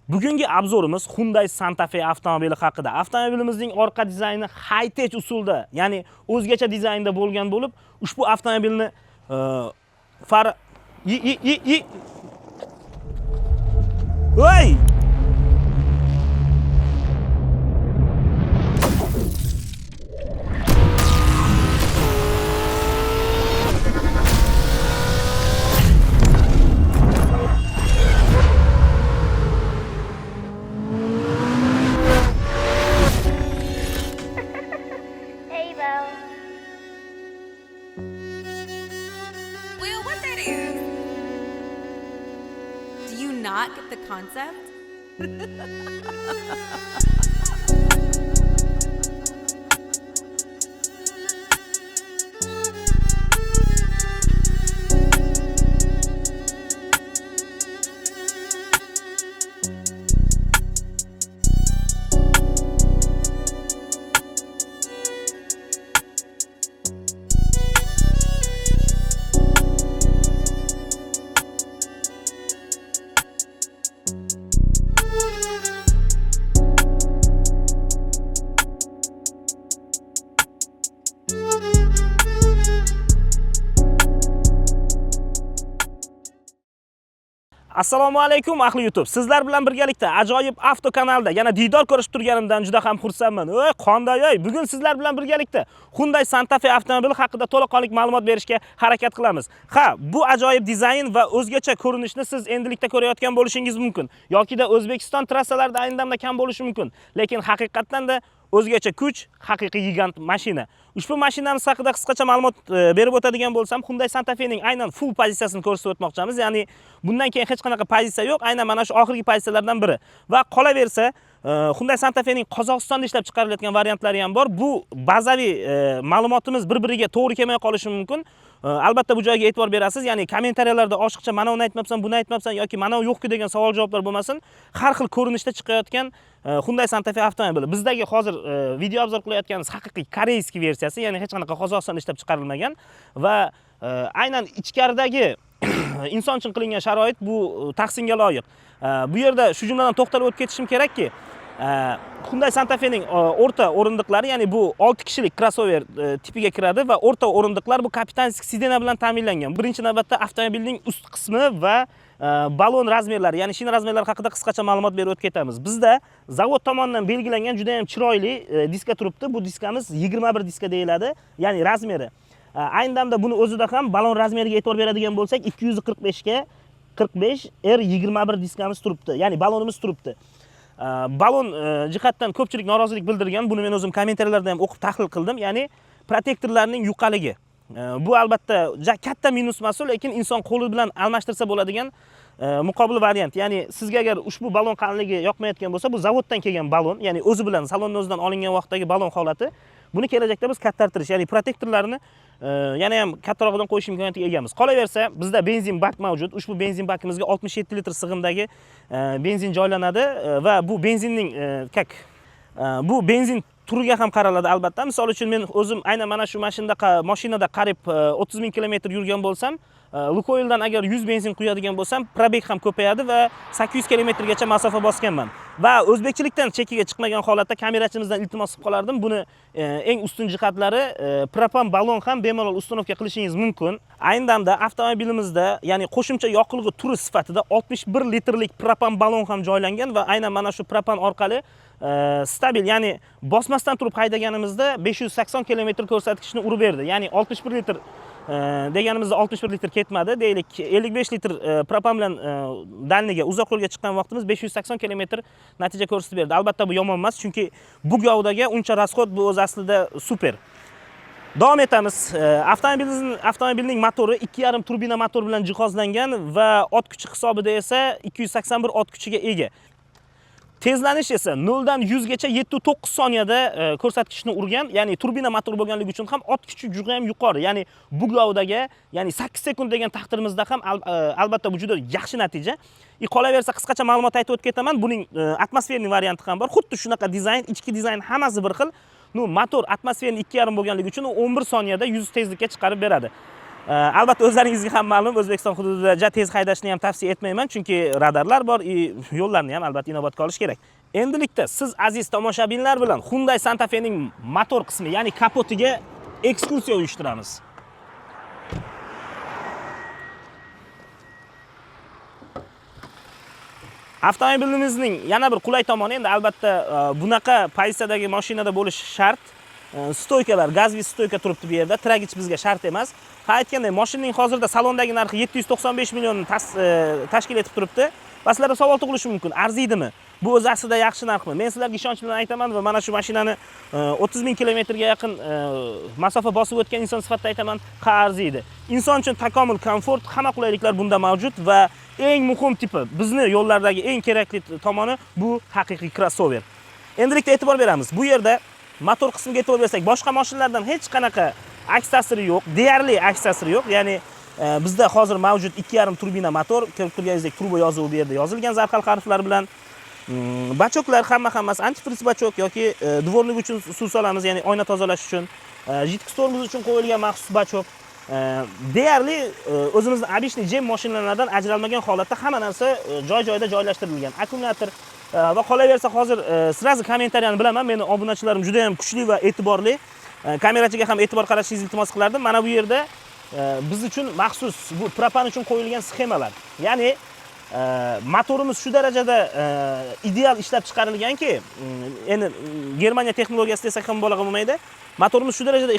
Bugungi obzorimiz Hyundai Santa Fe avtomobili haqida. Avtomobilimizning orqa dizayni high-tech usulda, ya'ni o'zgacha dizaynda bo'lgan bo'lib, ushbu avtomobilni Voy! Will, what that is? Do you not get the concept? Assalomu alaykum ahli YouTube. Sizlar bilan birgalikda ajoyib avto kanalda yana diydor ko'rishib turganimdan juda ham xursandman. Oy, qanday? Bugun sizlar bilan birgalikda Hyundai Santa Fe avtomobili haqida to'liq ma'lumot berishga harakat qilamiz. Ha, bu ajoyib dizayn va o'zgacha ko'rinishni siz endilikda ko'rayotgan bo'lishingiz mumkin. Yoki-da O'zbekiston trassalarida ayni damda kam bo'lishi mumkin. Lekin haqiqatan-da o'zgacha kuch, haqiqiy gigant mashina. Ushbu mashinamiz haqida qisqacha ma'lumot berib o'tadigan bo'lsam, Hyundai Santa Fe'ning aynan full pozitsiyasini ko'rsatib o'tmoqchimiz. Ya'ni bundan keyin hech qanaqa pozitsiya yo'q, aynan mana shu oxirgi pozitsiyalardan biri. Va qolaversa, Hyundai Santa Fe'ning Qozog'istonda ishlab chiqarilayotgan variantlari ham bor. Bu bazaviy ma'lumotimiz bir-biriga to'g'ri kelmay qolishi mumkin. Albatta bu joyga e'tibor berasiz. Ya'ni kommentariyalarda oshiqcha mana uni aytmabsan, buni aytmabsan yoki mana u yo'q-ku degan savol-javoblar bo'lmasin. Har xil ko'rinishda chiqayotgan Hyundai Santa Fe avtomobili. Bizdagi hozir video obzor qilayotganimiz haqiqiy koreyskiy versiyasi, ya'ni hech qanaqa Qozog'istonda ishlab chiqarilmagan va aynan ichkaridagi inson uchun qilingan sharoit bu tahsinga loyiq. Bu yerda shu jumladan to'xtalib o'tib ketishim kerakki, Hyundai Santa Fe'ning o'rta o'rindiqlari, ya'ni bu 6 kishilik crossover tipiga kiradi va o'rta o'rindiqlar bu kapitanskiy sidena bilan ta'minlangan. Birinchi navbatda avtomobilning ust qismi va balon razmerlari, ya'ni shina razmerlari haqida qisqacha ma'lumot berib o'tib ketamiz. Bizda zavod tomonidan belgilangan juda ham chiroyli diska turibdi. Bu diskamiz 21 diska deyiladi, ya'ni razmeri. Ayni damda buni o'zida ham balon razmeriga e'tibor beradigan bo'lsak, 245 ga 45 R21 diskamiz turibdi, ya'ni balonimiz turibdi. Balon jihatdan ko'pchilik norozilik bildirgan. Buni men o'zim kommentariyalarda ham o'qib tahlil qildim. Ya'ni protektorlarning yuqaligi. Bu albatta katta minus mas'ul, lekin inson qo'li bilan almashtirsa bo'ladigan muqobil variant. Ya'ni sizga agar ushbu balon qalinligi yoqmayotgan bo'lsa, bu zavoddan kelgan balon, ya'ni o'zi bilan salondan o'zidan olingan vaqtdagi balon holati. Buni kelajakda biz kattartirish, ya'ni protektorlarni yana ham kattarog'idan qo'yish imkoniyatiga egamiz. Qolaversa, bizda benzin bak mavjud. Ushbu benzin bakimizga 67 litr sig'imdagi benzin joylanadi va bu benzinning bu benzin turiga ham qaraladi albatta. Misol uchun men o'zim aynan mana shu mashinada qarib 30 ming kilometr yurgan bo'lsam, Lukoildan agar 100 benzin quyadigan bo'lsam, probeg ham ko'payadi va 800 kilometrgacha masofa bosganman. Va o'zbekchilikdan chekkiga chiqmagan holatda kamerachimizdan iltimos qilib qolardim. Buni eng ustun jihatlari propan balon ham bemalol ustunovka qilishingiz mumkin. Ayni damda avtomobilimizda, ya'ni qo'shimcha yoqilg'i turi sifatida 61 litrlik propan balon ham joylangan va aynan mana shu propan orqali stabil, ya'ni bosmasdan turib haydaganimizda 580 kilometr ko'rsatkichni urib berdi. Ya'ni 61 litr deganimizda 61 litr ketmadi, deylik 55 litr propan bilan dalniga uzoq yo'lga chiqqan vaqtimiz 580 kilometr natija ko'rsatib berdi. Albatta bu yomon emas, chunki bu gavdaga uncha rasxod bu o'z aslida super. Davom etamiz. Avtomobilning motori 2.5 turbina motor bilan jihozlangan va ot kuchi hisobida esa 281 ot kuchiga ega. Tezlanish esa 0 dan 100 gacha 7-9 soniyada ko'rsatkichni urgan. Ya'ni turbina motor bo'lganligi uchun ham ot kuchi juda ham yuqori. Ya'ni bu gavdaga, ya'ni 8 sekund degan taqdirimizda ham albatta bu juda yaxshi natija. Qolaversa qisqacha ma'lumot aytib o'tib ketaman. Buning atmosferniy varianti ham bor. Xuddi shunaqa dizayn, ichki dizayn hammasi bir xil. Motor atmosferni 2.5 bo'lganligi uchun 11 soniyada 100 tezlikka chiqarib beradi. Albatta o'zlaringizga ham ma'lum, O'zbekiston hududida tez haydashni ham tavsiya etmayman, chunki radarlar bor, yo'llarni ham albatta inobatga olish kerak. Endilikda siz aziz tomoshabinlar bilan Hyundai Santa Fe'ning motor qismi, ya'ni kapotiga ekskursiya uyushtiramiz. Avtomobilimizning yana bir qulay tomoni, endi albatta bunaqa pozitsiyadagi mashinada bo'lishi shart. Stoykalar, gazli stoyka turibdi bu yerda. Tragich bizga shart emas. Ha, aytgandek, mashinaning hozirda salondagi narxi 795 million tashkil etib turibdi. Va sizlarda savol tug'ilishi mumkin, arziydimi? Bu o'zi aslida yaxshi narxmi? Men sizlarga ishonch bilan aytaman va mana shu mashinani 30 ming kilometrga yaqin masofa bosib o'tgan inson sifatida aytaman, arziydi. Inson uchun takomil komfort, hamma qulayliklar bunda mavjud va eng muhim tipi, bizni yo'llardagi eng kerakli tomoni bu haqiqiy crossover. Endilikda e'tibor beramiz. Bu yerda motor qismiga e'tibor bersak, boshqa mashinalardan hech qanaqa aks ta'siri yo'q, deyarli aks ta'siri yo'q. Ya'ni bizda hozir mavjud 2.5 turbina motor, ko'rib turganingizdek turbo yozuvi bu yerda yozilgan zarhal harflar bilan. Bachoklar hammasi antifriz bachok yoki dvornik uchun suv solamiz, ya'ni oyna tozalash uchun, jitki tormoz uchun qo'yilgan maxsus bachok. Deyarli o'zimizning обычный jem mashinalardan ajralmagan holatda hamma narsa joy-joyida joylashtirilgan. Akkumulyator va qolaversa hozir sirazi kommentariyani bilaman, meni obunachilarim juda ham kuchli va e'tiborli. Kamerachiga ham e'tibor qaratishni iltimos qilardim. Mana bu yerda biz uchun maxsus bu propan uchun qo'yilgan sxemalar. Ya'ni motorimiz shu darajada ideal ishlab chiqarilganki, endi Germaniya texnologiyasi desak ham mubolag'a bo'lmaydi. Motorimiz shu darajada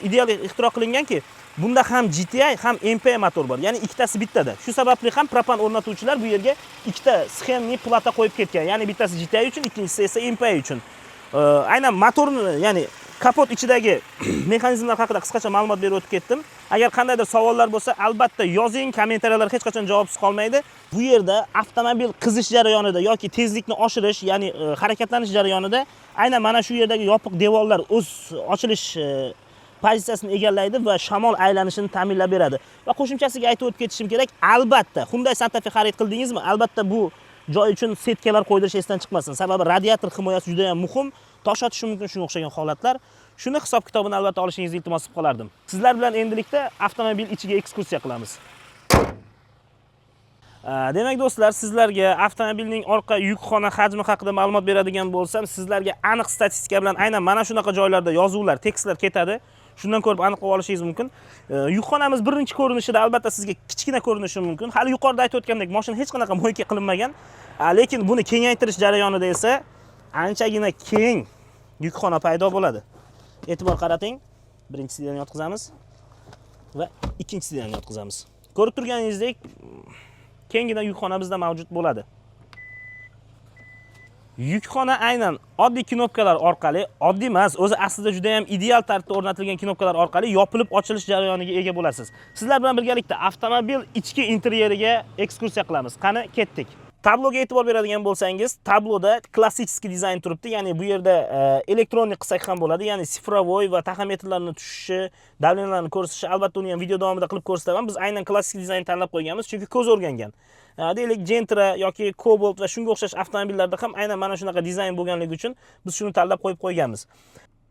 ideal ixtiro qilinganki, bunda ham GTI ham MPI motor bor. Ya'ni ikkitasi bittada. Shu sababli ham propan o'rnatuvchilar bu yerga ikkita sxemli plata qo'yib ketgan. Ya'ni bittasi GTI uchun, ikkinchisi esa MPI uchun. Aynan motorni, ya'ni kapot ichidagi mexanizmlar haqida qisqacha ma'lumot berib o'tib ketdim. Agar qandaydir savollar bo'lsa, albatta yozing, kommentariyalar hech qachon javobsiz qolmaydi. Bu yerda avtomobil qizish jarayonida yoki tezlikni oshirish, ya'ni harakatlanish jarayonida aynan mana shu yerdagi yopiq devorlar o'z ochilish pozitsiyasini egallaydi va shamol aylanishini ta'minlab beradi. Va qo'shimchasiga aytib o'tib ketishim kerak, albatta Hyundai Santa Fe xarid qildingizmi? Albatta bu joy uchun setkalar qo'ydirish esdan chiqmasin. Sababi radiator himoyasi juda ham muhim. Tosh otishi mumkin shunga o'xshagan holatlar. Shuni hisob-kitobini albatta olishingizni iltimos qilib qolardim. Sizlar bilan endilikda avtomobil ichiga ekskursiya qilamiz. Demak do'stlar, sizlarga avtomobilning orqa yukxona hajmi haqida ma'lumot beradigan bo'lsam, sizlarga aniq statistika bilan aynan mana shunaqa joylarda yozuvlar, tekstlar ketadi. Shundan ko'rib aniqlab olishingiz mumkin. Yukxonamiz birinchi ko'rinishida albatta sizga kichkina ko'rinishi mumkin. Hali yuqorida aytib o'tgandek, mashina hech qanaqa mo'yka qilinmagan. Lekin buni kengaytirish jarayonida esa anchagina keng yukxona paydo bo'ladi. E'tibor qarating. Birinchisidan yotqizamiz va ikkinchisidan yotqizamiz. Ko'rib turganingizdek, kengina yukxona bizda mavjud bo'ladi. Yukxona aynan oddiy knopkalar orqali, oddiy emas, o'zi aslida juda ham ideal tartibda o'rnatilgan knopkalar orqali yopilib ochilish jarayoniga ega bo'lasiz. Sizlar bilan birgalikda avtomobil ichki interyeriga ekskursiya qilamiz. Qani, ketdik. Tabloga e'tibor beradigan bo'lsangiz, tabloda klassik dizayn turibdi. Ya'ni bu yerda elektronik qilsak ham bo'ladi. Ya'ni sifrovoy va taxometrlarni tushishi, davleniyalarni ko'rsatishi, albatta uni ham video davomida qilib ko'rsataman. Biz aynan klassik dizayn tanlab qo'yganmiz, chunki ko'z o'rgangan. Deylik, Gentra yoki Cobalt va shunga o'xshash avtomobillarda ham aynan mana shunaqa dizayn bo'lganligi uchun biz shuni tanlab qo'yib qo'yganmiz.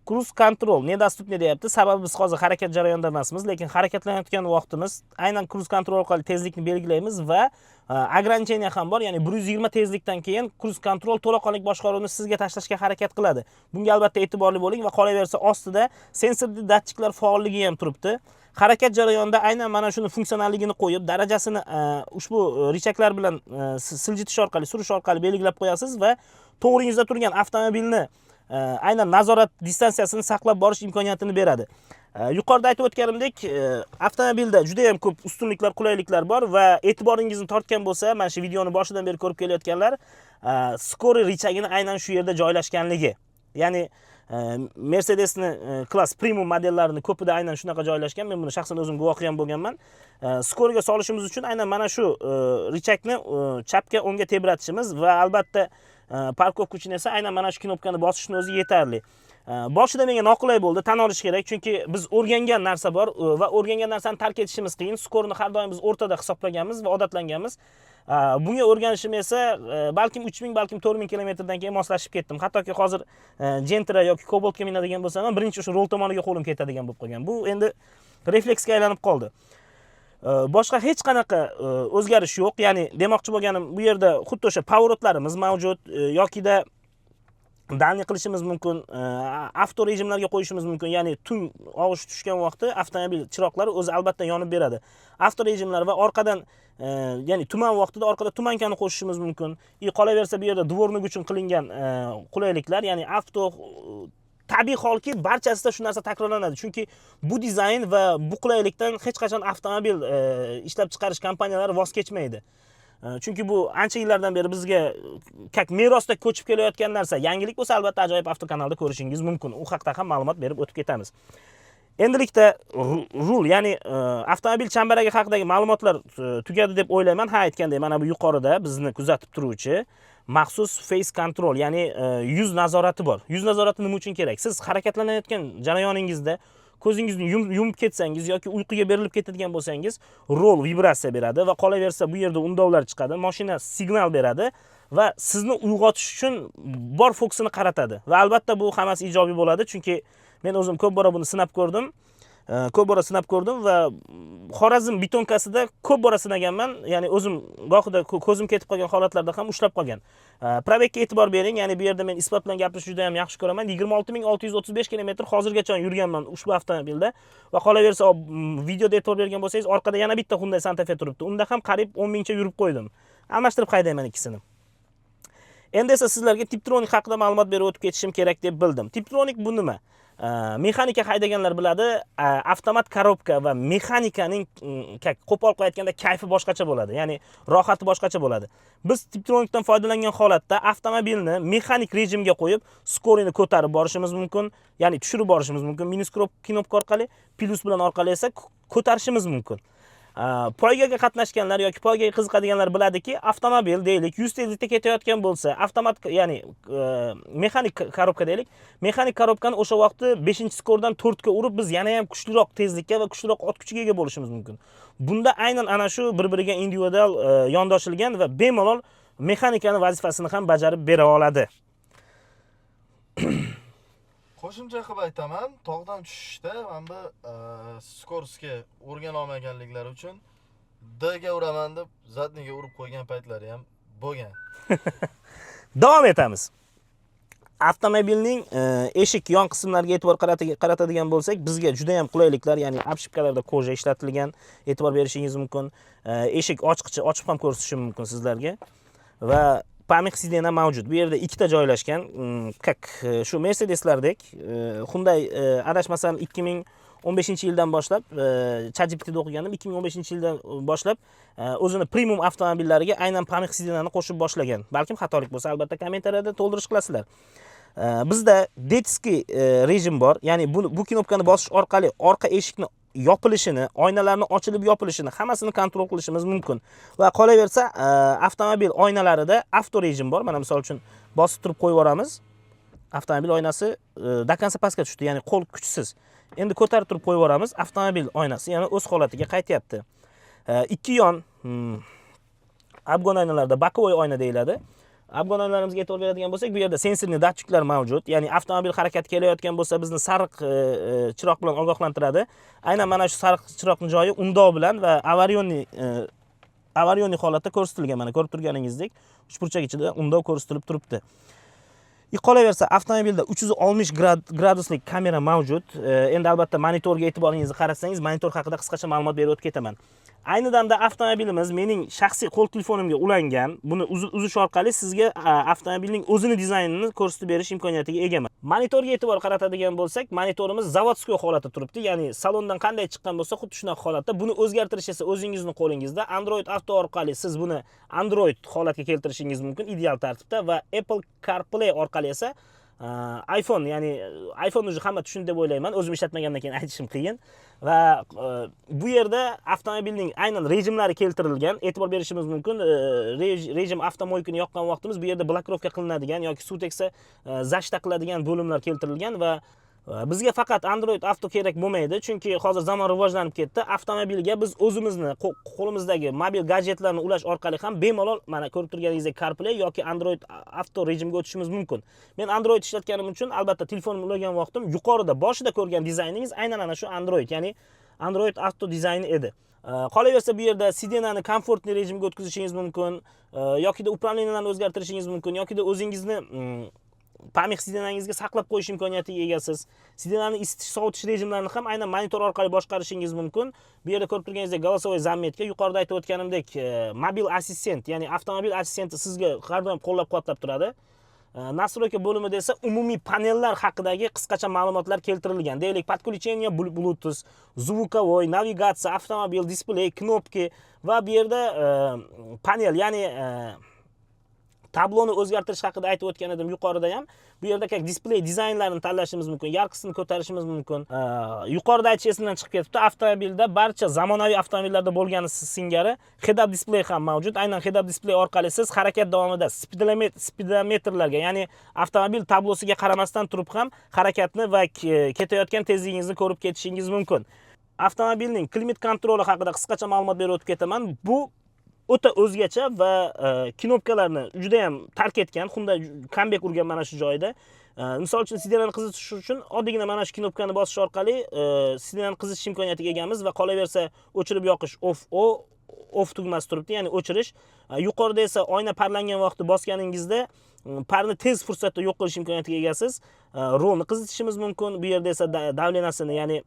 Cruise control nedostupniy deyapti. Sababi biz hozir harakat jarayonida emasmiz, lekin harakatlanayotgan vaqtimiz aynan cruise control orqali tezlikni belgilaymiz va ограничение ham bor. Ya'ni 120 tezlikdan keyin cruise control to'laqonlik boshqaruvni sizga tashlashga harakat qiladi. Bunga albatta e'tiborli bo'ling va qolaversa ostida sensorli datchiklar faolligi ham turibdi. Harakat jarayonida aynan mana shuni funksionalligini qo'yib, darajasini ushbu richaklar bilan siljitish orqali, surish orqali belgilab qo'yasiz va to'g'ringizda turgan avtomobilni aynan nazorat distansiyasini saqlab borish imkoniyatini beradi. Yuqorida aytib o'tganimdek, avtomobilda juda ham ko'p ustunliklar, qulayliklar bor va e'tiboringizni tortgan bo'lsa, mana shu videoni boshidan beri ko'rib kelayotganlar, Skori richagini aynan shu yerda joylashganligi. Ya'ni Mercedesni klass premium modellarini ko'pida aynan shunaqa joylashgan. Men buni shaxsan o'zim guvohi ham bo'lganman. Skoriga solishimiz uchun aynan mana shu richakni chapga o'ngga tebratishimiz va albatta parkovka uchun esa aynan mana shu knopkani bosishni o'zi yetarli. Boshida menga noqulay bo'ldi, tan olish kerak, chunki biz o'rgangan narsa bor va o'rgangan narsani tark etishimiz qiyin. Skorni har doim biz o'rtada hisoblaganmiz va odatlanganmiz. Bunga o'rganishim esa balkim 3000, balkim 4000 kilometrdan keyin moslashib ketdim. Hattoki hozir Gentra yoki Cobaltga minadigan bo'lsam ham birinchi o'sha rol tomoniga qo'lim ketadigan bo'lib qolgan. Bu endi refleksga aylanib qoldi. Boshqa hech qanaqa o'zgarish yo'q. Ya'ni demoqchi bo'lganim, bu yerda xuddi o'sha powerotlarimiz mavjud yokida dalni qilishimiz mumkin, avto rejimlarga qo'yishimiz mumkin. Ya'ni tun og'ish tushgan vaqtda avtomobil chiroqlari o'zi albatta yonib beradi. Avto rejimlar va orqadan ya'ni tuman vaqtida orqada tumankani qo'shishimiz mumkin. Qolaversa bu yerda dvornik uchun qilingan qulayliklar, ya'ni avto tabiiy holki barchasida shu narsa takrorlanadi. Chunki bu dizayn va bu qulaylikdan hech qachon avtomobil ishlab chiqarish kompaniyalari voz kechmaydi. Chunki bu ancha yillardan beri bizga merosda ko'chib kelayotgan narsa. Yangilik bo'lsa albatta Ajoyib Avto kanalida ko'rishingiz mumkin. U haqda ham ma'lumot berib o'tib ketamiz. Endilikda rul, ya'ni avtomobil chambaragi haqidagi ma'lumotlar tugadi deb o'ylayman. Ha, aytgandek, mana bu yuqorida bizni kuzatib turuvchi maxsus face control, ya'ni yuz nazorati bor. Yuz nazorati nima uchun kerak? Siz harakatlanayotgan jarayoningizda ko'zingizni yumib ketsangiz yoki uyquga berilib ketadigan bo'lsangiz, rol vibratsiya beradi va qolaversa bu yerda undovlar chiqadi, mashina signal beradi va sizni uyg'otish uchun bor fokusini qaratadi. Va albatta bu hammasi ijobiy bo'ladi, chunki men o'zim ko'p bora buni sinab ko'rdim. Va Xorazm betonkasida ko'p bora sinaganman. Ya'ni o'zim gohida ko'zim ketib qolgan holatlarda ham ushlab qolgan. Probegga e'tibor bering. Ya'ni bu yerda men isbot bilan gapirishni juda ham yaxshi ko'raman. 26635 km hozirgacha yurganman ushbu avtomobilda. Va qolaversa videoda e'tibor bergan bo'lsangiz, orqada yana bitta Hyundai Santa Fe turibdi. Unda ham qariyb 10 mingcha yurib qo'ydim. Almashtirib haydayman ikkisini. Endi esa sizlarga Tiptronic haqida ma'lumot berib o'tib ketishim kerak deb bildim. Tiptronic bu nima? Mexanika haydaganlar biladi. Avtomat korobka va mexanikaning qo'pol qilib aytganda kayfi boshqacha bo'ladi. Ya'ni rohati boshqacha bo'ladi. Biz Tiptronicdan foydalangan holatda avtomobilni mexanik rejimga qo'yib, skorini ko'tarib borishimiz mumkin, ya'ni tushirib borishimiz mumkin. Minus knopka orqali, plus bilan orqali esa ko'tarishimiz mumkin. Poygaga qatnashganlar yoki poygaga qiziqadiganlar biladiki, avtomobil deylik 100 tezlikda ketayotgan bo'lsa, avtomat, ya'ni mexanik korobka deylik, mexanik korobkani o'sha vaqtda 5-skordan 4 ga urib biz yana ham kuchliroq tezlikka va kuchliroq ot kuchiga ega bo'lishimiz mumkin. Bunda aynan ana shu bir-biriga individual yondoshilgan va bemalol mexanikani vazifasini ham bajarib bera oladi. Qo'shimcha qilib aytaman, tog'dan tushishda mana bu Skorsga o'rgana olmaganliklari uchun D ga uraman deb zadniga urib qo'ygan paytlari ham bo'lgan. Davom etamiz. Avtomobilning eshik yon qismlariga e'tibor qaratadigan bo'lsak, bizga juda ham qulayliklar, ya'ni obshipkalarda koja ishlatilgan, e'tibor berishingiz mumkin. Eshik ochqichi ochib ham ko'rsatishim mumkin sizlarga. Va pamix sidena mavjud. Bu yerda ikkita joylashgan. Shu Mercedeslardek Hyundai adashmasam 2015-yildan boshlab ChatGPT'da o'qiganim, 2015-yildan boshlab o'zini premium avtomobillariga aynan pamix sidenani qo'shib boshlagan. Balkim xatolik bo'lsa, albatta kommentariyada to'ldirish qilasizlar. Bizda detskiy rejim bor. Ya'ni bu knopkani bosish orqali orqa eshikni yopilishini, oynalarni ochilib yopilishini hammasini kontrol qilishimiz mumkin. Va qolaversa, avtomobil oynalarida avto rejim bor. Mana misol uchun bosib turib qo'yib yuboramiz. Avtomobil oynasi dakansa pastga tushdi, ya'ni qo'l kuchsiz. Endi ko'tarib turib qo'yib yuboramiz. Avtomobil oynasi yana o'z holatiga qaytyapti. Ikki yon obgon oynalarda bokovoy oyna deyiladi. Obgon oynalarimizga e'tibor beradigan bo'lsak, bu yerda sensorli datchiklar mavjud. Ya'ni avtomobil harakatga kelayotgan bo'lsa, bizni sariq chiroq bilan ogohlantiradi. Aynan mana shu sariq chiroqning joyi undov bilan va avariyoniy holatda ko'rsatilgan. Mana ko'rib turganingizdek, uchburchak ichida undov ko'rsatilib turibdi. Qolaversa, avtomobilda 360 graduslik kamera mavjud. Endi albatta monitorga e'tiboringizni qaratsangiz, monitor haqida qisqacha ma'lumot berib o'tib ketaman. Ayni damda avtomobilimiz mening shaxsiy qo'l telefonimga ulangan. Buni uzish orqali sizga avtomobilning o'zini dizaynini ko'rsatib berish imkoniyatiga egaman. Monitorga e'tibor qaratadigan bo'lsak, monitorimiz zavodskiy holatda turibdi. Ya'ni salondan qanday chiqqan bo'lsa, xuddi shunaqa holatda. Buni o'zgartirish esa o'zingizning qo'lingizda. Android Auto orqali siz buni Android holatga keltirishingiz mumkin ideal tartibda va Apple CarPlay orqali esa iPhone, ya'ni iPhone o'zi hamma tushunadi deb o'ylayman. O'zim ishlatmagandan keyin aytishim qiyin. Va bu yerda avtomobilning aynan rejimlari keltirilgan. E'tibor berishimiz mumkin. Rejim avtomoykani yoqqan vaqtimiz bu yerda blokировка qilinadigan yoki suv teksa zashta qiladigan bo'limlar keltirilgan va bizga faqat Android Auto kerak bo'lmaydi, chunki hozir zamon rivojlanib ketdi. Avtomobilga biz o'zimizni qo'limizdagi mobil gadjetlarni ulash orqali ham bemalol mana ko'rib turganingizdek CarPlay yoki Android Auto rejimga o'tishimiz mumkin. Men Android ishlatganim uchun albatta telefonimni ulagan vaqtim yuqorida boshida ko'rgan dizayningiz aynan ana shu Android, ya'ni Android Auto dizayni edi. Qolaversa bu yerda sidenani komfortli rejimga o'tkazishingiz mumkin, yoki upravleniyalarni o'zgartirishingiz mumkin, yoki o'zingizni pamix sidenangizga saqlab qo'yish imkoniyatiga egasiz. Sidenani isitish, sovutish rejimlarini ham aynan monitor orqali boshqarishingiz mumkin. Bu yerda ko'rib turganingizdek голосовой zametka, yuqorida aytib o'tganimdek, mobil assistent, ya'ni avtomobil assistenti sizga har doim qo'llab-quvvatlab turadi. Настройка bo'limida esa umumiy panellar haqidagi qisqacha ma'lumotlar keltirilgan. Deylik, подключение Bluetooth, звуковой, navigatsiya, avtomobil, displey, knopka va bu yerda panel, ya'ni tabloni o'zgartirish haqida aytib o'tgan edim yuqorida ham. Bu yerda displey dizaynlarini tanlashimiz mumkin, yarqisini ko'tarishimiz mumkin. Yuqorida aytish esimdan chiqib ketibdi. Avtomobilda barcha zamonaviy avtomobillarda bo'lgani singari head-up displey ham mavjud. Aynan head-up displey orqali siz harakat davomida speedometrlarga, ya'ni avtomobil tablosiga qaramasdan turib ham harakatni va ketayotgan tezligingizni ko'rib ketishingiz mumkin. Avtomobilning klimat kontroli haqida qisqacha ma'lumot berib o'tib ketaman. Bu o'ta o'zgacha va knopkalarni juda ham tark etgan, Hyundai comeback urgan mana shu joyda. Misol uchun sidenani qizitish uchun oddiygina mana shu knopkani bosish orqali sidenani qizitish imkoniyatiga egamiz va qolaversa o'chirib yoqish off tugmasi turibdi, ya'ni o'chirish. Yuqorida esa oyna parlangan vaqtda bosganingizda parni tez fursatda yo'q qilish imkoniyatiga egasiz. Rolni qizitishimiz mumkin. Bu yerda esa davleniyasini, ya'ni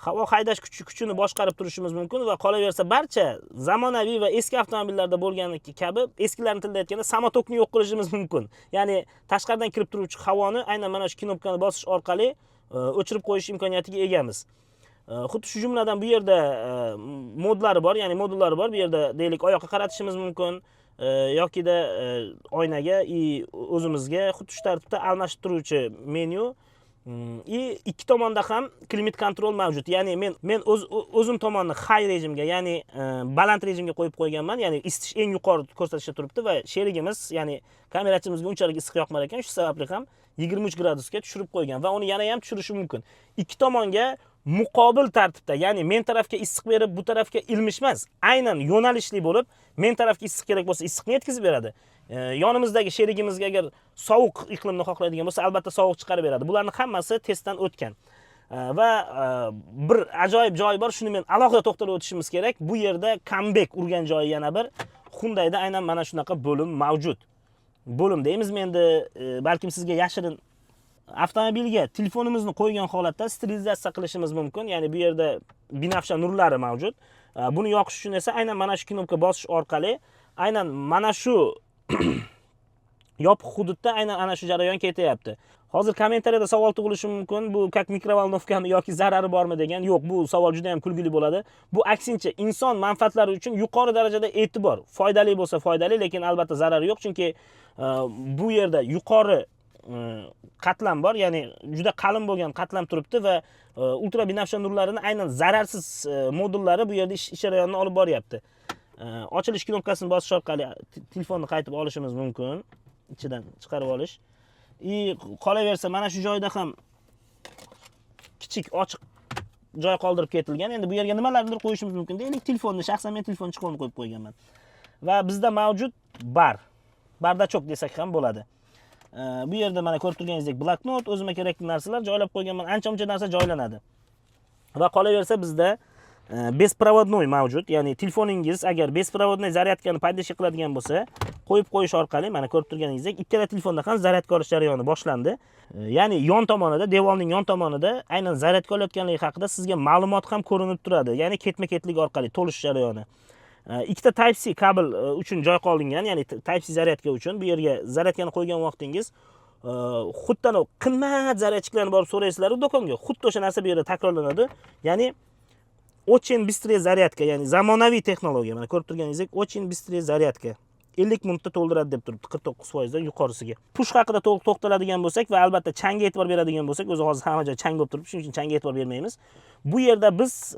havo haydash kuchini boshqarib turishimiz mumkin va qolaversa barcha zamonaviy va eski avtomobillarda bo'lgani kabi, eskilarning tilida aytganda samotokni yo'q qilishimiz mumkin. Ya'ni tashqaridan kirib turuvchi havoni aynan mana shu knopkani bosish orqali o'chirib qo'yish imkoniyatiga egamiz. Xuddi shu jumladan bu yerda modlari bor, ya'ni modullari bor. Bu yerda deylik oyoqqa qaratishimiz mumkin yokida oynaga o'zimizga xuddi shu tartibda almashib turuvchi menyu. Ikki tomonda ham klimat kontrol mavjud. Ya'ni men o'zim tomonni high rejimga, ya'ni baland rejimga qo'yib qo'yganman. Ya'ni isitish eng yuqori ko'rsatishda turibdi va sherigimiz, ya'ni kamerachimizga unchalik issiq yoqmar ekan. Shu sababli ham 23 gradusga tushirib qo'ygan va uni yana ham tushirishi mumkin. Ikki tomonga muqobil tartibda, ya'ni men tarafga issiq berib, bu tarafga ilmish emas, aynan yo'nalishli bo'lib, men tarafga issiq kerak bo'lsa issiqni yetkazib beradi. Yonimizdagi sherigimizga agar sovuq iqlimni xohlaydigan bo'lsa, albatta sovuq chiqarib beradi. Bularning hammasi testdan o'tgan. Va bir ajoyib joyi bor, shuni men alohida to'xtalib o'tishimiz kerak. Bu yerda comeback urgan joyi yana bir Hyundai'da aynan mana shunaqa bo'lim mavjud. Bo'lim deymizmi endi, balkim sizga yashirin avtomobilga telefonimizni qo'ygan holatda sterilizatsiya qilishimiz mumkin. Ya'ni bu yerda binafsha nurlari mavjud. Buni yoqish uchun esa aynan mana shu knopka bosish orqali aynan mana shu yopiq hududda aynan ana shu jarayon ketyapti. Hozir kommentariyada savol tug'ilishi mumkin. Bu как mikrovolnovkami yoki zarari bormi degan. Yo'q, bu savol juda ham kulgili bo'ladi. Bu aksincha inson manfaatlari uchun yuqori darajada e'tibor. Foydali bo'lsa foydali, lekin albatta zarari yo'q, chunki bu yerda yuqori qatlam bor, ya'ni juda qalin bo'lgan qatlam turibdi va ultra binafsha nurlarini aynan zararsiz modullari bu yerda ish jarayonini olib boryapti. Ochilish knopkasini bosish orqali telefonni qaytib olishimiz mumkin, ichidan chiqarib olish. Qolaversa mana shu joyda ham kichik ochiq joy qoldirib ketilgan. Endi bu yerga nimalarnidir qo'yishimiz mumkin. Deylik, telefonni, shaxsan men telefon chiqarib qo'yib qo'yganman. Va bizda mavjud bardachok desak ham bo'ladi. Bu yerda mana ko'rib turganingizdek bloknot, o'zimga kerakli narsalar joylab qo'yganman. Ancha-muncha narsa joylanadi. Va qolaversa bizda беспроводной mavjud. Ya'ni telefoningiz agar беспроводной zaryadkani paydashi qiladigan bo'lsa, qo'yib qo'yish orqali mana ko'rib turganingizdek ikkala telefonda ham zaryadka olish jarayoni boshlandi. Ya'ni yon tomonida, devorning yon tomonida aynan zaryadka olayotganligi haqida sizga ma'lumot ham ko'rinib turadi. Ya'ni ketma-ketlik orqali to'lish jarayoni. Ikkita Type-C kabel uchun joy qolingan, ya'ni Type-C zaryadka uchun. Bu yerga zaryadkani qo'ygan vaqtingiz xuddi qimmat zaryadchilarni borib so'raysizlar do'konga. Xuddi o'sha narsa bu yerda takrorlanadi. Ya'ni очень быстрая zaryadka, ya'ni zamonaviy texnologiya. Mana ko'rib turganingizdek, очень быстрая zaryadka. 50 minutda to'ldiradi deb turibdi, 49% dan yuqorisiga. Push haqida to'liq to'xtaladigan bo'lsak va albatta changga e'tibor beradigan bo'lsak, o'zi hozir hamma joy chang bo'lib turibdi, shuning uchun changga e'tibor bermaymiz. Bu yerda biz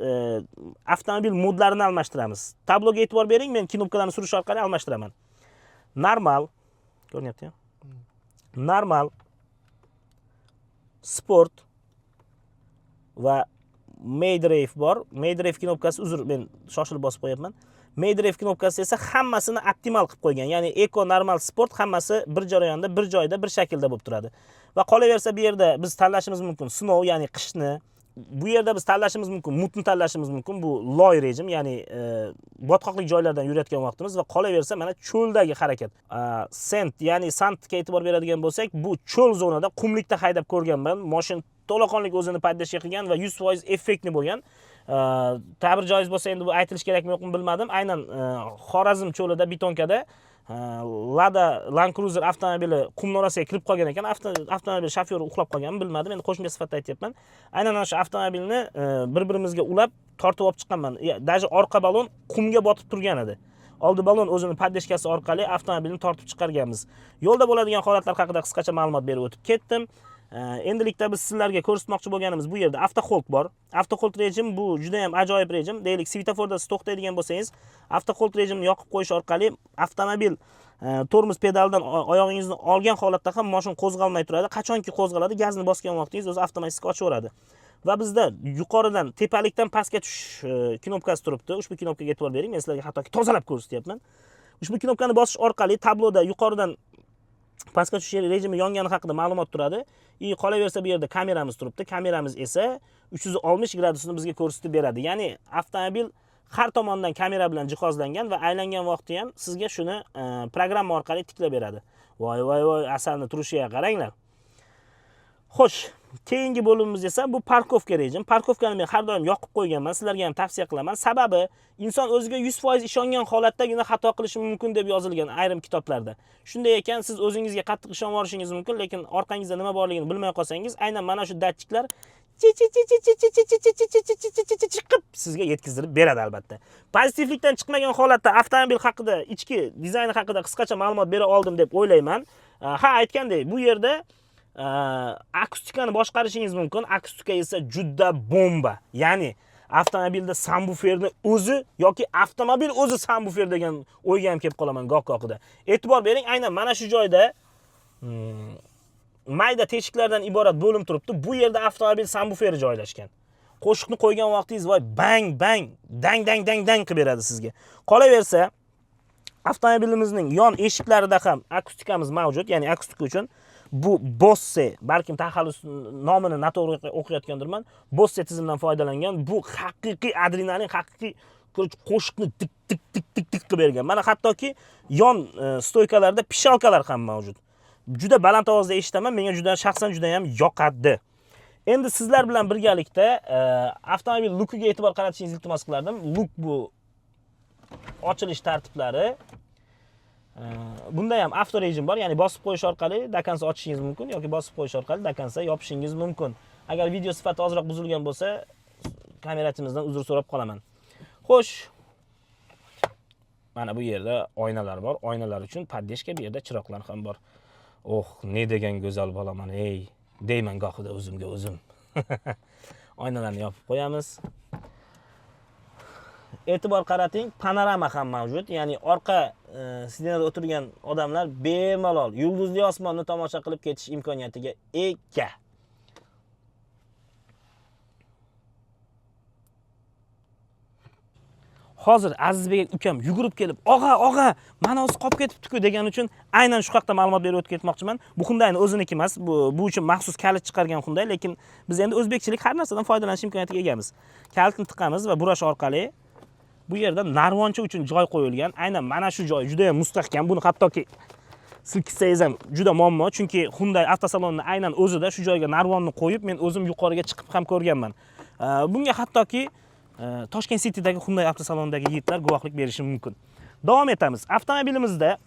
avtomobil modlarini almashtiramiz. Tabloga e'tibor bering, men knopkalarni surish orqali almashtiraman. Normal, ko'ryapti-mi? Normal, sport va Made Drive bor. Made Drive knopkasi, uzr, men shoshilib bosib qo'yapman. Made Drive knopkasi esa hammasini optimal qilib qo'ygan. Ya'ni Eco, Normal, Sport hammasi bir jarayonda, bir joyda, bir shaklda bo'lib turadi. Va qolaversa bu yerda biz tanlashimiz mumkin. Snow, ya'ni qishni, bu yerda biz tanlashimiz mumkin, mutni tanlashimiz mumkin. Bu loy rejim, ya'ni botqoqlik joylardan yurayotgan vaqtimiz va qolaversa mana cho'ldagi harakat. Sent, ya'ni santga e'tibor beradigan bo'lsak, bu cho'l zonada qumlikda haydab ko'rganman. Mashina to'laqonlik o'zini poddashga qilgan va 100% effektli bo'lgan. Ta'bir joiz bo'lsa endi bu aytilish kerakmi yo'qmi bilmadim. Aynan Xorazm cho'lida betonkada Lada Land Cruiser avtomobili qum norasiga kirib qolgan ekan. Avtomobil shofyori uxlab qolganmi bilmadim. Endi qo'shimcha sifatida aytyapman. Aynan o'sha avtomobilni bir-birimizga ulab tortib olib chiqqanman. Даже orqa balon qumga botib turgan edi. Oldi balon o'zini poddashkasi orqali avtomobilni tortib chiqarganmiz. Yo'lda bo'ladigan holatlar haqida qisqacha ma'lumot berib o'tib ketdim. Endilikda biz sizlarga ko'rsatmoqchi bo'lganimiz bu yerda avtohold bor. Avtohold rejim bu juda ham ajoyib rejim. Deylik, svetoforda siz to'xtaydigan bo'lsangiz, avtohold rejimini yoqib qo'yish orqali avtomobil tormoz pedalidan oyog'ingizni olgan holatda ham mashina qo'zg'almay turadi. Qachonki qo'zg'aladi, gazni bosgan vaqtingiz o'zi avtomatik ochaveradi. Va bizda yuqoridan, tepalikdan pastga tushish knopkasi turibdi. Ushbu knopkaga e'tibor bering. Men sizlarga hattoki tozalab ko'rsatyapman. Ushbu knopkani bosish orqali tabloda yuqoridan pastga tushish rejimi yongani haqida ma'lumot turadi. Qolaversa bu yerda kameramiz turibdi. Kameramiz esa 360 gradusni bizga ko'rsatib beradi. Ya'ni avtomobil har tomondan kamera bilan jihozlangan va aylangan vaqtda ham sizga shuni programma orqali tiklab beradi. Voy, asalni turishiga qaranglar. Xo'sh, keyingi bo'limimiz esa bu parkovka rejim. Parkovkani men har doim yoqib qo'yganman, sizlarga ham tavsiya qilaman. Sababi, inson o'ziga 100% ishongan holatdagina xato qilishi mumkin deb yozilgan ayrim kitoblarda. Shunday ekan, siz o'zingizga qattiq ishonib olishingiz mumkin, lekin orqangizda nima borligini bilmay qolsangiz, aynan mana shu datchiklar chiqib sizga yetkazib beradi albatta. Pozitivlikdan chiqmagan holatda avtomobil haqida, ichki dizayni haqida qisqacha ma'lumot bera oldim deb o'ylayman. Aytgandek, bu yerda akustikani boshqarishingiz mumkin. Akustika esa juda bomba. Ya'ni avtomobilda subwooferni o'zi yoki avtomobil o'zi subwoofer degan o'yga ham kelib qolaman goh-gohida. E'tibor bering, aynan mana shu joyda mayda teshiklardan iborat bo'lim turibdi. Bu yerda avtomobil subwooferi joylashgan. Qo'shiqni qo'ygan vaqtingiz voy bang dang qilib beradi sizga. Qolaversa, avtomobilimizning yon eshiklarida ham akustikamiz mavjud, ya'ni akustika uchun bu Bose, balkim taxallus nomini noto'g'ri o'qiyotgandirman. Bose tizimidan foydalangan. Bu haqiqiy adrenalin, haqiqiy qo'shiqni tik qilib bergan. Mana hattoki yon stoykalarda pishalkalar ham mavjud. Juda baland ovozda eshitaman, menga shaxsan juda ham yoqadi. Endi sizlar bilan birgalikda avtomobil lukiga e'tibor qaratishingizni iltimos qilardim. Luk bu ochilish tartiblari. Bunda ham avto rejim bor, ya'ni bosib qo'yish orqali dakansa ochishingiz mumkin yoki bosib qo'yish orqali dakansa yopishingiz mumkin. Agar video sifati ozroq buzilgan bo'lsa, kamerachimizdan uzr so'rab qolaman. Xo'sh, mana bu yerda oynalar bor. Oynalar uchun poddeshka, bu yerda chiroqlar ham bor. Oh, ne degan go'zal bolaman, ey, deyman gohida o'zimga o'zim. Oynalarni yopib qo'yamiz. E'tibor qarating, panorama ham mavjud. Ya'ni orqa sidenada o'tirgan odamlar bemalol yulduzli osmonni tomosha qilib ketish imkoniyatiga ega. Hozir Azizbek ukam yugurib kelib, "Og'a, mana o'zi qolib ketibdi-ku" degan uchun aynan shu haqda ma'lumot berib o'tib ketmoqchiman. Bu Hyundai'ning o'ziniki emas, bu uchun maxsus kalit chiqargan Hyundai, lekin biz endi o'zbekchilik har narsadan foydalanish imkoniyatiga egamiz. Kalitni tiqamiz va burash orqali bu yerda narvoncha uchun joy qo'yilgan. Aynan mana shu joy juda ham mustahkam. Buni hattoki silkitsangiz ham juda muammo, chunki Hyundai avtosalonining aynan o'zida shu joyga narvonni qo'yib, men o'zim yuqoriga chiqib ham ko'rganman. Bunga hattoki Toshkent City'dagi Hyundai avtosalonidagi yigitlar guvohlik berishi mumkin. Davom etamiz. Avtomobilimizda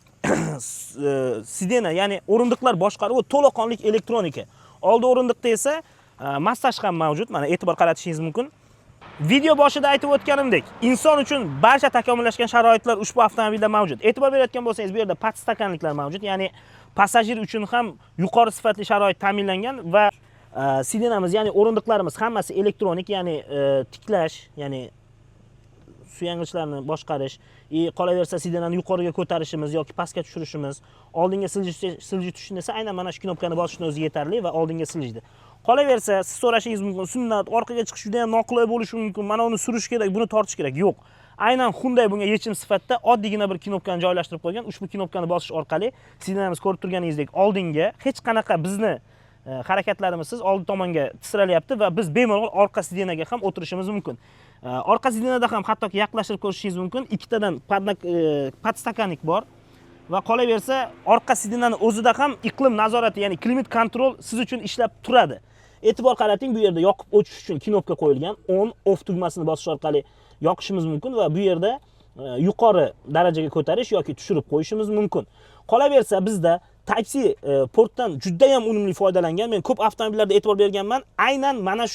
sidena, ya'ni o'rindiqlar boshqaruvi to'laqonlik elektronika. Oldi o'rindiqda esa massaj ham mavjud. Mana e'tibor qaratishingiz mumkin. Video boshida aytib o'tganimdek, inson uchun barcha takomillashgan sharoitlar ushbu avtomobilda mavjud. E'tibor berayotgan bo'lsangiz, bu yerda past stakanliklar mavjud, ya'ni passajir uchun ham yuqori sifatli sharoit ta'minlangan va sidenamiz, ya'ni o'rindiqlarimiz hammasi elektronik, ya'ni tiklash, ya'ni suyangichlarni boshqarish, qolaversa sidenani yuqoriga ko'tarishimiz yoki pastga tushirishimiz, oldinga silji tushishni esa aynan mana shu knopkani bosishni o'zi yetarli va oldinga siljdi. Qolaversa, siz so'rashingiz mumkin, sunnat, orqaga chiqish juda ham noqulay bo'lishi mumkin, mana uni surish kerak, buni tortish kerak. Yo'q. Aynan Hyundai bunga yechim sifatida oddiygina bir knopkani joylashtirib qo'ygan. Ushbu knopkani bosish orqali sidenamiz ko'rib turganingizdek oldinga hech qanaqa bizni harakatlarimiz oldi tomonga tisralyapti va biz bemalol orqa sidenaga ham o'tirishimiz mumkin. Orqa sidenada ham hattoki yaqinlashtirib ko'rishingiz mumkin. Ikkitadan podstakannik bor va qolaversa orqa sidenani o'zida ham iqlim nazorati, ya'ni klimat kontrol siz uchun ishlab turadi. E'tibor qarating, bu yerda yoqib o'chish uchun knopka qo'yilgan. On off tugmasini bosish orqali yoqishimiz mumkin va bu yerda yuqori darajaga ko'tarish yoki tushirib qo'yishimiz mumkin. Qolaversa bizda Type-C portdan juda ham unumli foydalangan. Men ko'p avtomobillarda e'tibor berganman. Aynan mana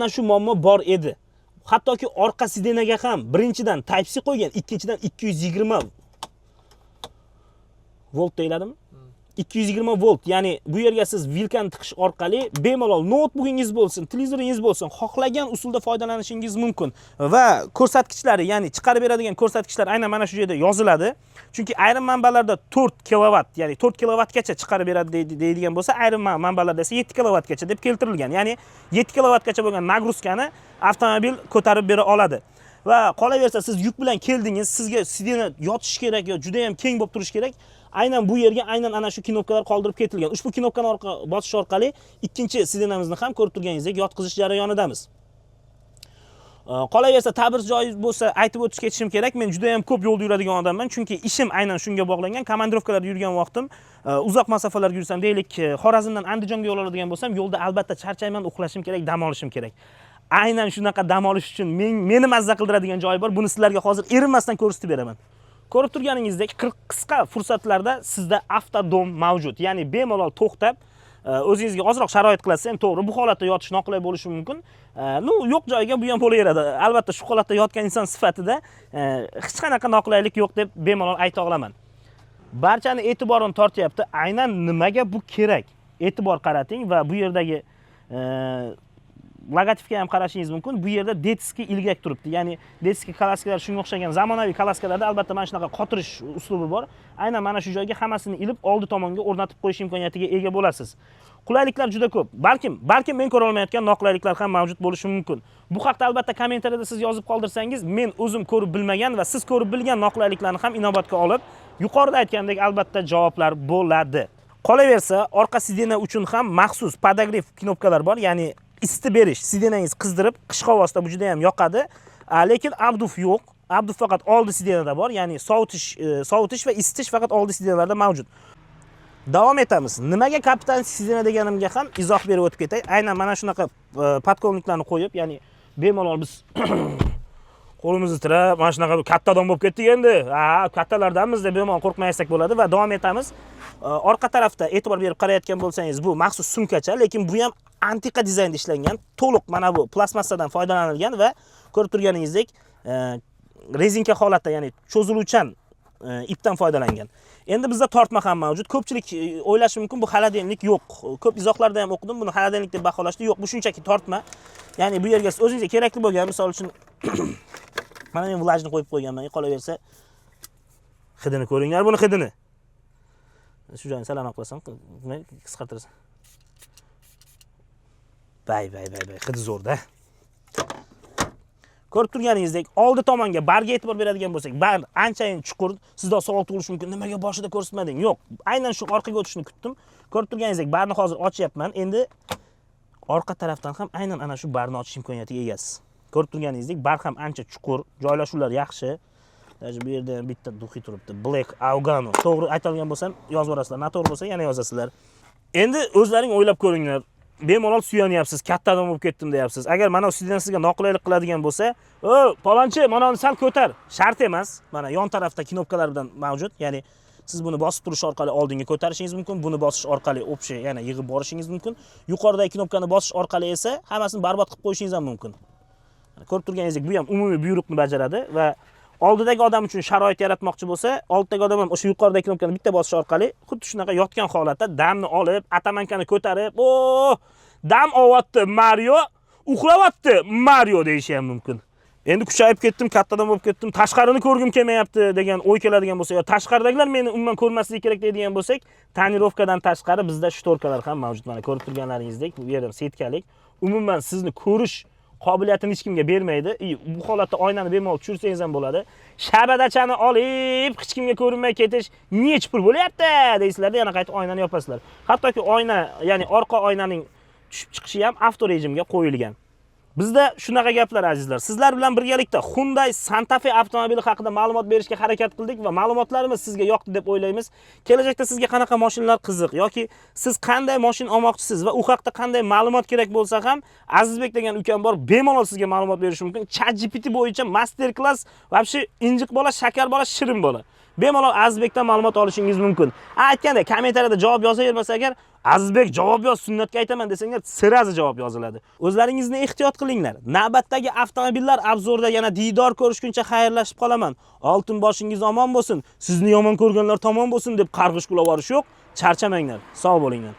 shu muammo bor edi. Hattoki orqa sidenaga ham birinchidan Type-C qo'ygan, ikkinchidan 220 volt deyiladimi? 220 volt, ya'ni bu yerga siz vilkani tiqish orqali bemalol notebookingiz bo'lsin, televizoringiz bo'lsin, xohlagan usulda foydalanishingiz mumkin va ko'rsatkichlari, ya'ni chiqarib beradigan ko'rsatkichlar aynan mana shu yerda yoziladi. Chunki ayrim manbalarda 4 kilovat, ya'ni 4 kilovatgacha chiqarib beradi deydigan bo'lsa, ayrim manbalarda esa 7 kilovatgacha deb keltirilgan. Ya'ni 7 kilovatgacha bo'lgan nagruzkani avtomobil ko'tarib bera oladi. Va qolaversa siz yuk bilan keldingiz, sizga sidena yotish kerak yo juda ham keng bo'lib turish kerak. Aynan bu yerga aynan ana shu knopkalar qoldirib ketilgan. Ushbu knopkani bosish orqali ikkinchi sidenamizni ham ko'rib turganingizdek yotqizish jarayonidamiz. Qolaversa ta'bir joiz bo'lsa aytib o'tishga ketishim kerak. Men juda ham ko'p yo'lda yuradigan odamman, chunki ishim aynan shunga bog'langan. Komandirovkalarda yurgan vaqtim, uzoq masofalarga yursam, deylik, Xorazmdan Andijonga yo'l oladigan bo'lsam, yo'lda albatta charchayman, uxlashim kerak, dam olishim kerak. Aynan shunaqa dam olish uchun meni mazza qildiradigan joyi bor. Buni sizlarga hozir erinmasdan ko'rsatib beraman. Ko'rib turganingizdek, qisqa fursatlarda sizda avtodom mavjud. Ya'ni bemalol to'xtab, o'zingizga ozroq sharoit qilasiz. Ham to'g'ri, bu holatda yotish noqulay bo'lishi mumkin. Yo'q joyiga bu ham bo'laveradi. Albatta shu holatda yotgan inson sifatida hech qanaqa noqulaylik yo'q deb bemalol ayta olaman. Barchani e'tiborini tortyapti. Aynan nimaga bu kerak? E'tibor qarating va bu yerdagi logotipga ham qarashingiz mumkin. Bu yerda detiski ilgak turibdi. Ya'ni detiski klassikalar shunga o'xshagan zamonaviy klassikalarda albatta mana shunaqa qotirish uslubi bor. Aynan mana shu joyga hammasini ilib oldi tomonga o'rnatib qo'yish imkoniyatiga ega bo'lasiz. Qulayliklar juda ko'p. Balkim men ko'ra olmayotgan noqulayliklar ham mavjud bo'lishi mumkin. Bu haqda albatta kommentariyada siz yozib qoldirsangiz, men o'zim ko'rib bilmagan va siz ko'rib bilgan noqulayliklarni ham inobatga olib, yuqorida aytgandek albatta javoblar bo'ladi. Qolaversa, orqa sidena uchun ham maxsus podogrev knopkalar bor, ya'ni isitib berish, sidenangiz qizdirib, qish havosida bu juda ham yoqadi. Lekin abduf yo'q. Abduf faqat oldi sidenada bor, ya'ni sovutish va isitish faqat oldi sidenalarda mavjud. Davom etamiz. Nimaga kapitan sidena deganimga ham izoh berib o'tib ketay. Aynan mana shunaqa podkovniklarni qo'yib, ya'ni bemalol biz qo'limizni tirab, mana shunaqa katta odam bo'lib ketdik endi. Kattalardanmiz deb bemalol qo'rqmaysak bo'ladi va davom etamiz. Orqa tarafda e'tibor berib qarayotgan bo'lsangiz, bu maxsus sumkacha, lekin bu ham antiqa dizaynda ishlangan, to'liq mana bu plastmassadan foydalanilgan va ko'rib turganingizdek rezinka holatda, ya'ni cho'ziluvchan ipdan foydalangan. Endi bizda tortma ham mavjud. Ko'pchilik o'ylashi mumkin, bu xolodilnik yo'q. Ko'p izohlarda ham o'qidim, buni xolodilnik deb baholashdi. Yo'q, bu shunchaki tortma. Ya'ni bu yerga o'zingizga kerakli bo'lgan, misol uchun mana men vlajni qo'yib qo'yganman. Qolaversa hidini ko'ringlar, buni hidini. Shu joyini salom qilasan, qisqartirasan. Bay, hidi zo'rda. Ko'rib turganingizdek, oldi tomonga barga e'tibor beradigan bo'lsak, bar anchayin chuqur. Sizda savol tug'ilishi mumkin, nimaga boshida ko'rsatmading? Yo'q, aynan shu orqaga o'tishni kutdim. Ko'rib turganingizdek, barni hozir ochyapman. Endi orqa tarafdan ham aynan ana shu barni ochish imkoniyatiga egasiz. Ko'rib turganingizdek, bar ham ancha chuqur, joylashuvlar yaxshi. Bu yerda ham bitta duxi turibdi. Black Augano. To'g'ri aytadigan bo'lsam, yozib yorasizlar. Noto'g'ri bo'lsa yana yozasizlar. Endi o'zlaring o'ylab ko'ringlar. Bemalol suyanyapsiz, katta odam bo'lib ketdim deyapsiz. Agar mana sidena sizga noqulaylik qiladigan bo'lsa, "Palonchi, mana uni sal ko'tar." Shart emas. Mana yon tarafda knopkalar bilan mavjud. Ya'ni siz buni bosib turish orqali oldinga ko'tarishingiz mumkin, buni bosish orqali o'pshi, yana yig'ib borishingiz mumkin. Yuqoridagi knopkani bosish orqali esa hammasini barbod qilib qo'yishingiz ham mumkin. Ko'rib turganingizdek, bu ham umumiy buyruqni bajaradi va oldidagi odam uchun sharoit yaratmoqchi bo'lsa, oldidagi odam ham o'sha yuqoridagi knopkani bitta bosish orqali xuddi shunaqa yotgan holatda damni olib, atamankani ko'tarib, dam olyapti Mario, uxlayapti Mario deyishi ham mumkin. Endi kuchayib ketdim, katta odam bo'lib ketdim, tashqarini ko'rgim kelmayapti degan o'y keladigan bo'lsa, yo tashqaridagilar meni umuman ko'rmasligi kerak deydigan bo'lsak, tonirovkadan tashqari bizda shtorkalar ham mavjud. Mana ko'rib turganlaringizdek, bu yerda setkalik. Umuman sizni ko'rish qobiliyatini hech kimga bermaydi. Bu holatda oynani bemalol tushirsangiz ham bo'ladi. Shabadachani olib hech kimga ko'rinmay ketish nech pul bo'lyapti deysizlarda, yana qaytib oynani yopasizlar. Hattoki oyna, ya'ni orqa oynaning tushib chiqishi ham avto rejimga qo'yilgan. Bizda shunaqa gaplar azizlar. Sizlar bilan birgalikda Hyundai Santa Fe avtomobili haqida ma'lumot berishga harakat qildik va ma'lumotlarimiz sizga yoqdi deb o'ylaymiz. Kelajakda sizga qanaqa mashinalar qiziq yoki siz qanday mashina olmoqchisiz va u haqda qanday ma'lumot kerak bo'lsa ham, Azizbek degan ukam bor, bemalol sizga ma'lumot berishi mumkin. ChatGPT bo'yicha master class, vobshe injiq bola, shakar bola, shirin bola. Bemalol Azizbekdan ma'lumot olishingiz mumkin. Aytganda kommentariyada javob yozavermasa agar, Azizbek javob yoz, sunnatga aytaman desanglar, sirazi javob yoziladi. O'zlaringizni ehtiyot qilinglar. Navbatdagi avtomobillar obzorida yana diydor ko'rishguncha xayrlashib qolaman. Oltin boshingiz omon bo'lsin, sizni yomon ko'rganlar tomon bo'lsin deb qarg'ish qulavorish yo'q. Charchamanglar. Sog' bo'linglar.